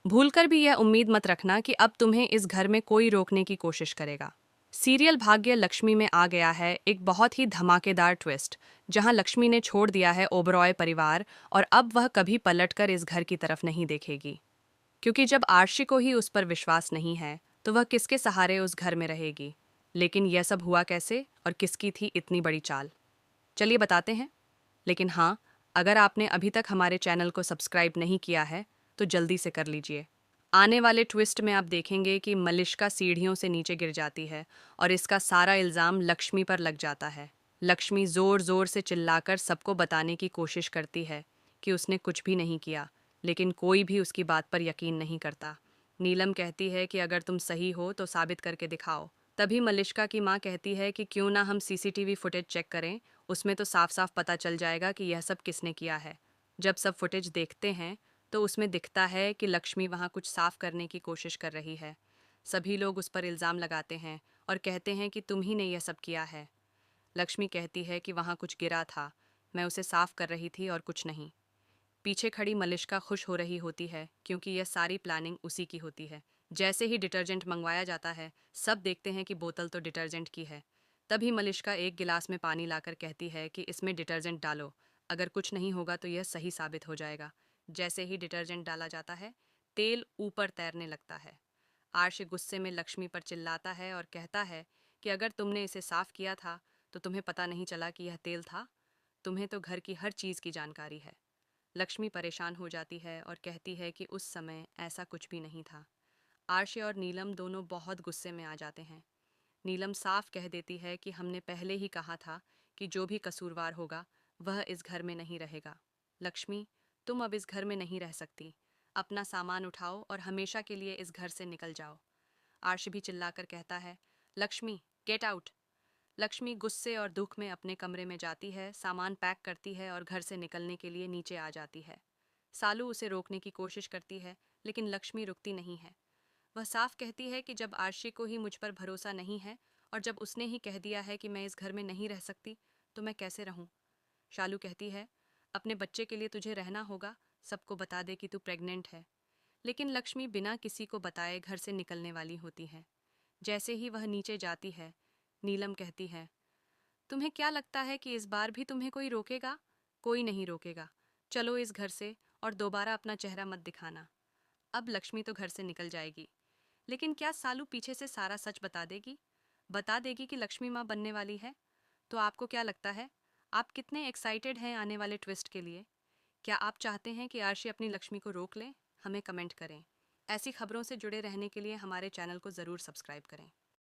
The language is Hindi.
भूलकर भी यह उम्मीद मत रखना कि अब तुम्हें इस घर में कोई रोकने की कोशिश करेगा। सीरियल भाग्य लक्ष्मी में आ गया है एक बहुत ही धमाकेदार ट्विस्ट, जहां लक्ष्मी ने छोड़ दिया है ओबरॉय परिवार और अब वह कभी पलटकर इस घर की तरफ नहीं देखेगी। क्योंकि जब आर्शी को ही उस पर विश्वास नहीं है, तो वह किसके सहारे उस घर में रहेगी। लेकिन यह सब हुआ कैसे और किसकी थी इतनी बड़ी चाल? चलिए बताते हैं। लेकिन हाँ, अगर आपने अभी तक हमारे चैनल को सब्सक्राइब नहीं किया है तो जल्दी से कर लीजिए। आने वाले ट्विस्ट में आप देखेंगे कि मलिष्का सीढ़ियों से नीचे गिर जाती है और इसका सारा इल्ज़ाम लक्ष्मी पर लग जाता है। लक्ष्मी ज़ोर ज़ोर से चिल्लाकर सबको बताने की कोशिश करती है कि उसने कुछ भी नहीं किया, लेकिन कोई भी उसकी बात पर यकीन नहीं करता। नीलम कहती है कि अगर तुम सही हो तो साबित करके दिखाओ। तभी मलिष्का की माँ कहती है कि क्यों ना हम सीसीटीवी फुटेज चेक करें, उसमें तो साफ साफ पता चल जाएगा कि यह सब किसने किया है। जब सब फुटेज देखते हैं तो उसमें दिखता है कि लक्ष्मी वहाँ कुछ साफ करने की कोशिश कर रही है। सभी लोग उस पर इल्ज़ाम लगाते हैं और कहते हैं कि तुम ही ने यह सब किया है। लक्ष्मी कहती है कि वहाँ कुछ गिरा था, मैं उसे साफ कर रही थी और कुछ नहीं। पीछे खड़ी मलिष्का खुश हो रही होती है क्योंकि यह सारी प्लानिंग उसी की होती है। जैसे ही डिटर्जेंट मंगवाया जाता है, सब देखते हैं कि बोतल तो डिटर्जेंट की है। तभी मलिष्का एक गिलास में पानी लाकर कहती है कि इसमें डिटर्जेंट डालो, अगर कुछ नहीं होगा तो यह सही साबित हो जाएगा। जैसे ही डिटर्जेंट डाला जाता है, तेल ऊपर तैरने लगता है। आर्श गुस्से में लक्ष्मी पर चिल्लाता है और कहता है कि अगर तुमने इसे साफ किया था तो तुम्हें पता नहीं चला कि यह तेल था। तुम्हें तो घर की हर चीज़ की जानकारी है। लक्ष्मी परेशान हो जाती है और कहती है कि उस समय ऐसा कुछ भी नहीं था। आर्य और नीलम दोनों बहुत गुस्से में आ जाते हैं। नीलम साफ कह देती है कि हमने पहले ही कहा था कि जो भी कसूरवार होगा वह इस घर में नहीं रहेगा। लक्ष्मी, तुम अब इस घर में नहीं रह सकती। अपना सामान उठाओ और हमेशा के लिए इस घर से निकल जाओ। आर्य भी चिल्लाकर कहता है, लक्ष्मी गेट आउट। लक्ष्मी गुस्से और दुख में अपने कमरे में जाती है, सामान पैक करती है और घर से निकलने के लिए नीचे आ जाती है। सालू उसे रोकने की कोशिश करती है, लेकिन लक्ष्मी रुकती नहीं है। वह साफ कहती है कि जब आर्शी को ही मुझ पर भरोसा नहीं है और जब उसने ही कह दिया है कि मैं इस घर में नहीं रह सकती, तो मैं कैसे रहूं? शालू कहती है, अपने बच्चे के लिए तुझे रहना होगा, सबको बता दे कि तू प्रेग्नेंट है। लेकिन लक्ष्मी बिना किसी को बताए घर से निकलने वाली होती है। जैसे ही वह नीचे जाती है, नीलम कहती है, तुम्हें क्या लगता है कि इस बार भी तुम्हें कोई रोकेगा? कोई नहीं रोकेगा। चलो इस घर से और दोबारा अपना चेहरा मत दिखाना। अब लक्ष्मी तो घर से निकल जाएगी, लेकिन क्या सालू पीछे से सारा सच बता देगी? बता देगी कि लक्ष्मी माँ बनने वाली है? तो आपको क्या लगता है? आप कितने एक्साइटेड हैं आने वाले ट्विस्ट के लिए? क्या आप चाहते हैं कि आर्शी अपनी लक्ष्मी को रोक ले? हमें कमेंट करें। ऐसी खबरों से जुड़े रहने के लिए हमारे चैनल को ज़रूर सब्सक्राइब करें।